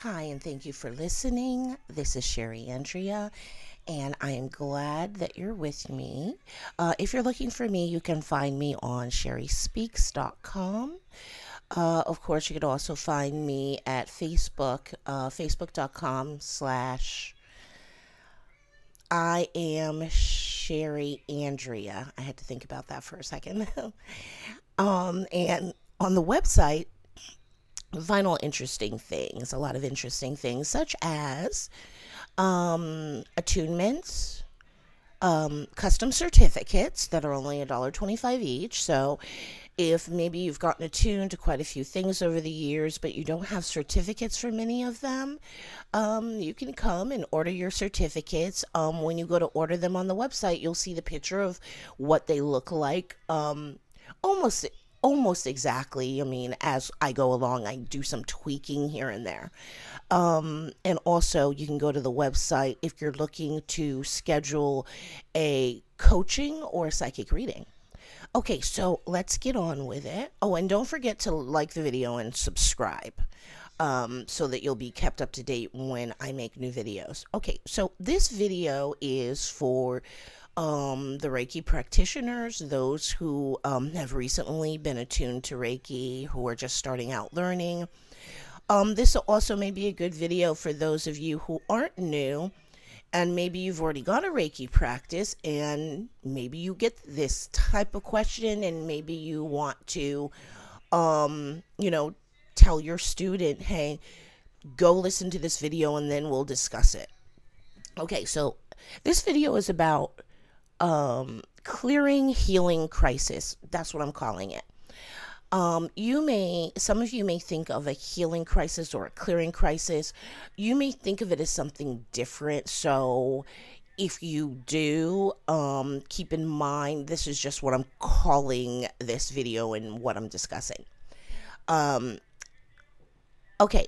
Hi, and thank you for listening. This is Sherry Andrea, and I am glad that you're with me. If you're looking for me, you can find me on sherryspeaks.com. Of course, you could also find me at Facebook, facebook.com/I am Sherry Andrea. I had to think about that for a second. And on the website, final interesting things, a lot of interesting things, such as attunements, custom certificates that are only $1.25 each. So if maybe you've gotten attuned to quite a few things over the years, but you don't have certificates for many of them, you can come and order your certificates. When you go to order them on the website, you'll see the picture of what they look like. Almost almost exactly. I mean, as I go along, I do some tweaking here and there. And also, you can go to the website if you're looking to schedule a coaching or a psychic reading. Okay, so let's get on with it. Oh, and don't forget to like the video and subscribe, so that you'll be kept up to date when I make new videos. Okay, so this video is for the Reiki practitioners, those who have recently been attuned to Reiki, who are just starting out learning. This also may be a good video for those of you who aren't new, and maybe you've already got a Reiki practice, and maybe you get this type of question, and maybe you want to, tell your student, hey, go listen to this video and then we'll discuss it. Okay, so this video is about clearing healing crisis. That's what I'm calling it. Some of you may think of a healing crisis or a clearing crisis. You may think of it as something different. So if you do, keep in mind, this is just what I'm calling this video and what I'm discussing. Okay.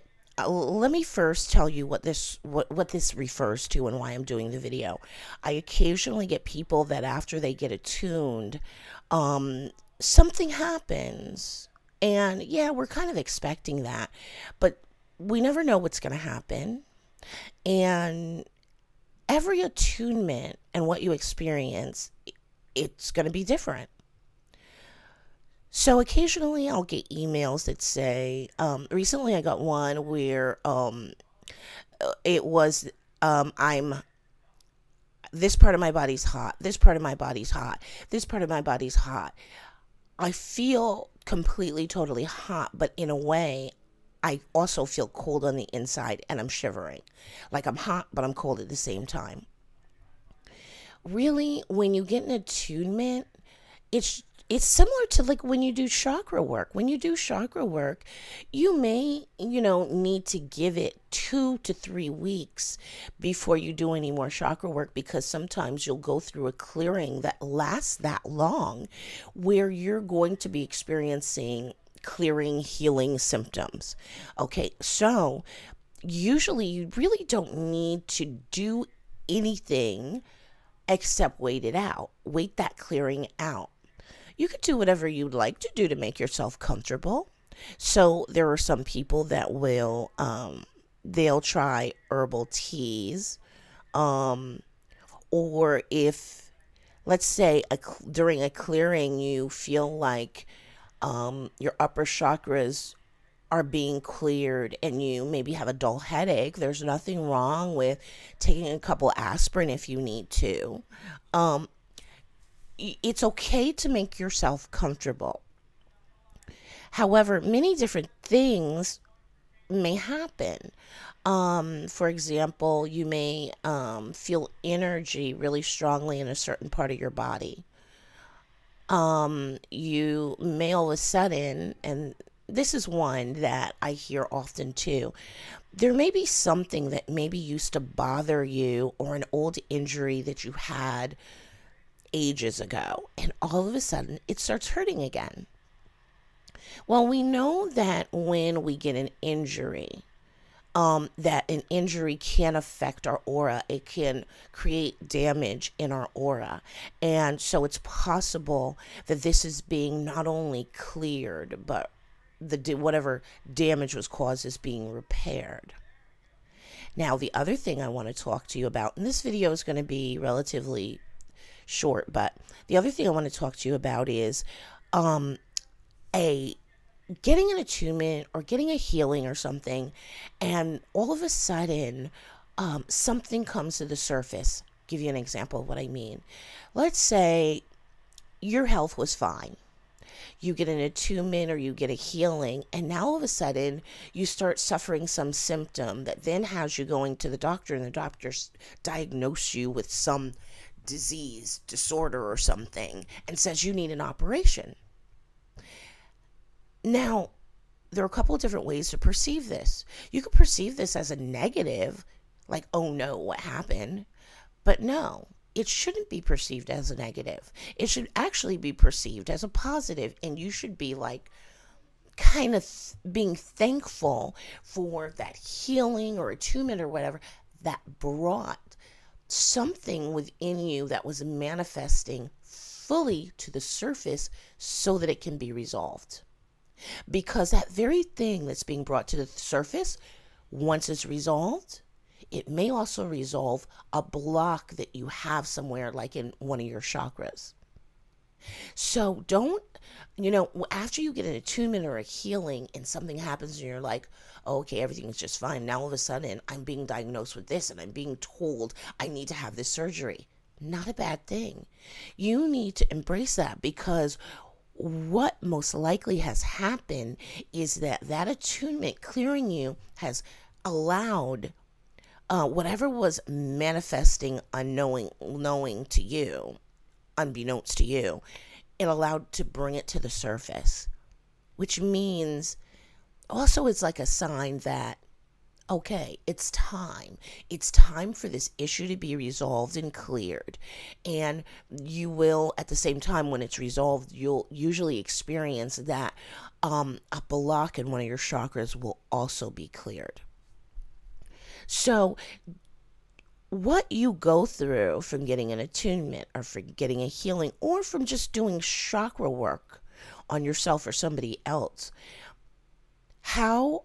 Let me first tell you what this refers to and why I'm doing the video. I occasionally get people that after they get attuned, something happens. And yeah, we're kind of expecting that, but we never know what's going to happen. And every attunement and what you experience, it's going to be different. So occasionally I'll get emails that say, recently I got one where it was, I'm, this part of my body's hot, this part of my body's hot, this part of my body's hot. I feel completely, totally hot, but in a way, I also feel cold on the inside and I'm shivering. Like I'm hot, but I'm cold at the same time. Really, when you get an attunement, it's similar to like when you do chakra work. When you do chakra work, you may, need to give it 2 to 3 weeks before you do any more chakra work, because sometimes you'll go through a clearing that lasts that long where you're going to be experiencing clearing, healing symptoms. Okay, so usually you really don't need to do anything except wait it out. Wait that clearing out. You could do whatever you'd like to do to make yourself comfortable. So there are some people that will, they'll try herbal teas. Or if, let's say, during a clearing, you feel like your upper chakras are being cleared and you maybe have a dull headache, there's nothing wrong with taking a couple aspirin if you need to. It's okay to make yourself comfortable. However, many different things may happen. For example, you may feel energy really strongly in a certain part of your body. You may all of a sudden, and this is one that I hear often too, there may be something that maybe used to bother you or an old injury that you had ages ago, and all of a sudden it starts hurting again. Well, we know that when we get an injury, that an injury can affect our aura. It can create damage in our aura. And so it's possible that this is being not only cleared, but whatever damage was caused is being repaired. Now, the other thing I want to talk to you about, and this video is going to be relatively short, but the other thing I want to talk to you about is um, a getting an attunement or getting a healing or something, and all of a sudden, something comes to the surface. Give you an example of what I mean. Let's say your health was fine. You get an attunement or you get a healing, and now all of a sudden you start suffering some symptom that then has you going to the doctor, and the doctor diagnose you with some disease, disorder, or something, and says you need an operation. Now, there are a couple of different ways to perceive this. You could perceive this as a negative, like, oh no, what happened? But no, it shouldn't be perceived as a negative. It should actually be perceived as a positive, and you should be like kind of being thankful for that healing or attunement or whatever that brought something within you that was manifesting fully to the surface so that it can be resolved. Because that very thing that's being brought to the surface, once it's resolved, it may also resolve a block that you have somewhere, like in one of your chakras. So don't, after you get an attunement or a healing and something happens and you're like, oh, okay, everything's just fine. Now all of a sudden I'm being diagnosed with this and I'm being told I need to have this surgery. Not a bad thing. You need to embrace that, because what most likely has happened is that attunement clearing you has allowed whatever was manifesting knowing to you, unbeknownst to you, it allowed to bring it to the surface, which means also it's like a sign that, okay, it's time. It's time for this issue to be resolved and cleared. And you will, at the same time, when it's resolved, you'll usually experience that a block in one of your chakras will also be cleared. So what you go through from getting an attunement or from getting a healing or from just doing chakra work on yourself or somebody else, how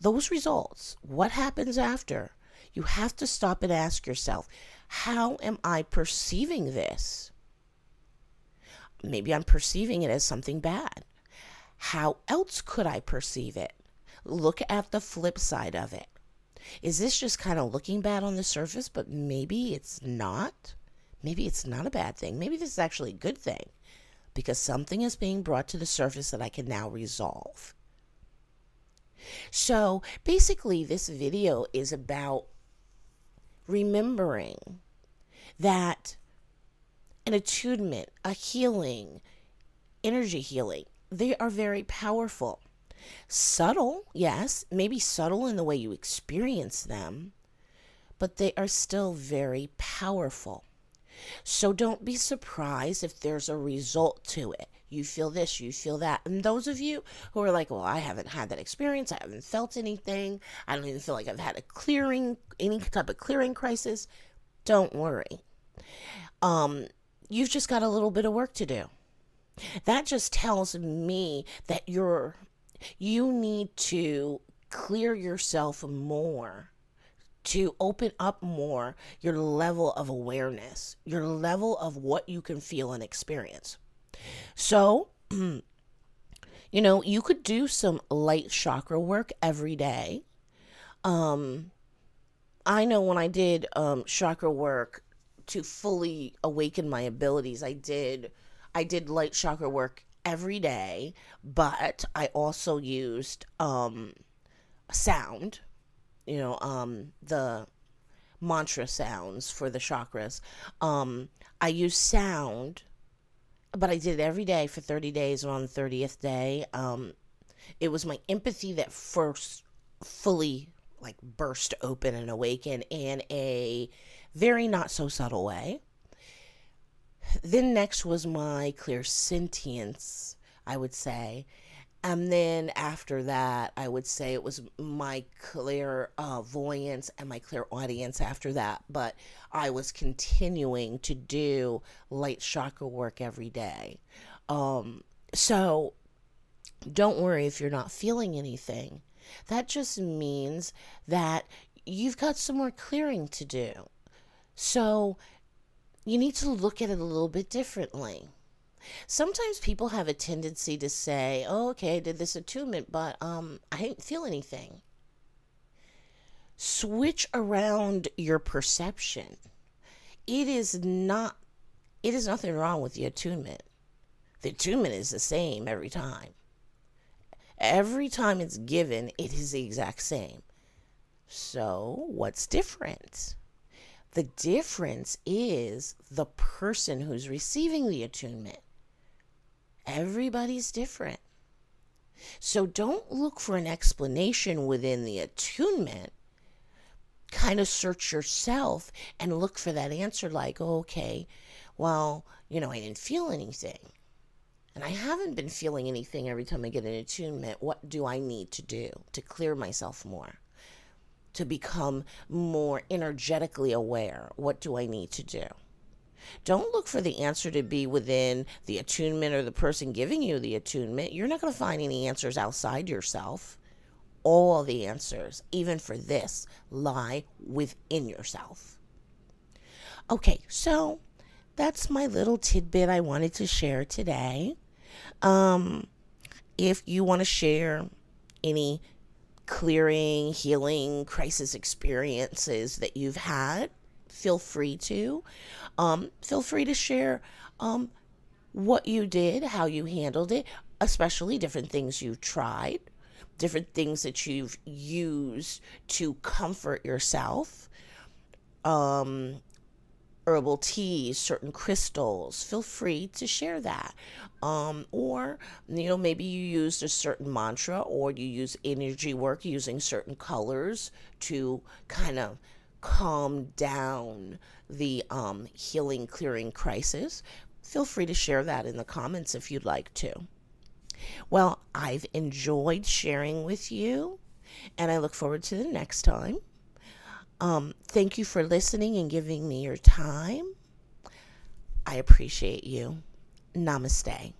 those results, what happens after, you have to stop and ask yourself, how am I perceiving this? Maybe I'm perceiving it as something bad. How else could I perceive it? Look at the flip side of it. Is this just kind of looking bad on the surface, but maybe it's not? Maybe it's not a bad thing. Maybe this is actually a good thing, because something is being brought to the surface that I can now resolve. So basically, this video is about remembering that an attunement, a healing, energy healing, they are very powerful. Subtle, yes, maybe subtle in the way you experience them, but they are still very powerful. So don't be surprised if there's a result to it. You feel this, you feel that. And those of you who are like, well, I haven't had that experience, I haven't felt anything, I don't even feel like I've had any type of clearing crisis, don't worry. You've just got a little bit of work to do. That just tells me that you need to clear yourself more, to open up more your level of awareness, your level of what you can feel and experience. So, you could do some light chakra work every day. I know when I did chakra work to fully awaken my abilities, I did light chakra work every day, but I also used sound, the mantra sounds for the chakras. I used sound, but I did it every day for 30 days, and on the 30th day, it was my empathy that first fully burst open and awaken in a very not so subtle way. Then next was my clairsentience, I would say. And then after that, I would say it was my clairvoyance and my clairaudience after that. But I was continuing to do light chakra work every day. So don't worry if you're not feeling anything. That just means that you've got some more clearing to do. So you need to look at it a little bit differently. Sometimes people have a tendency to say, oh, okay, I did this attunement, but I didn't feel anything. Switch around your perception. It is nothing wrong with the attunement. The attunement is the same every time. Every time it's given, it is the exact same. So, what's different? The difference is the person who's receiving the attunement. Everybody's different. So don't look for an explanation within the attunement. Kind of search yourself and look for that answer like, oh, okay, well, I didn't feel anything. And I haven't been feeling anything every time I get an attunement. What do I need to do to clear myself more? To become more energetically aware? What do I need to do? Don't look for the answer to be within the attunement or the person giving you the attunement. You're not going to find any answers outside yourself. All the answers, even for this, lie within yourself. Okay, so that's my little tidbit I wanted to share today. If you want to share any clearing, healing, crisis experiences that you've had, feel free to. Feel free to share what you did, how you handled it, especially different things you've tried, different things that you've used to comfort yourself. Herbal teas, certain crystals. Feel free to share that. Or, maybe you used a certain mantra, or you use energy work using certain colors to kind of calm down the healing, clearing crisis. Feel free to share that in the comments if you'd like to. Well, I've enjoyed sharing with you, and I look forward to the next time. Thank you for listening and giving me your time. I appreciate you. Namaste.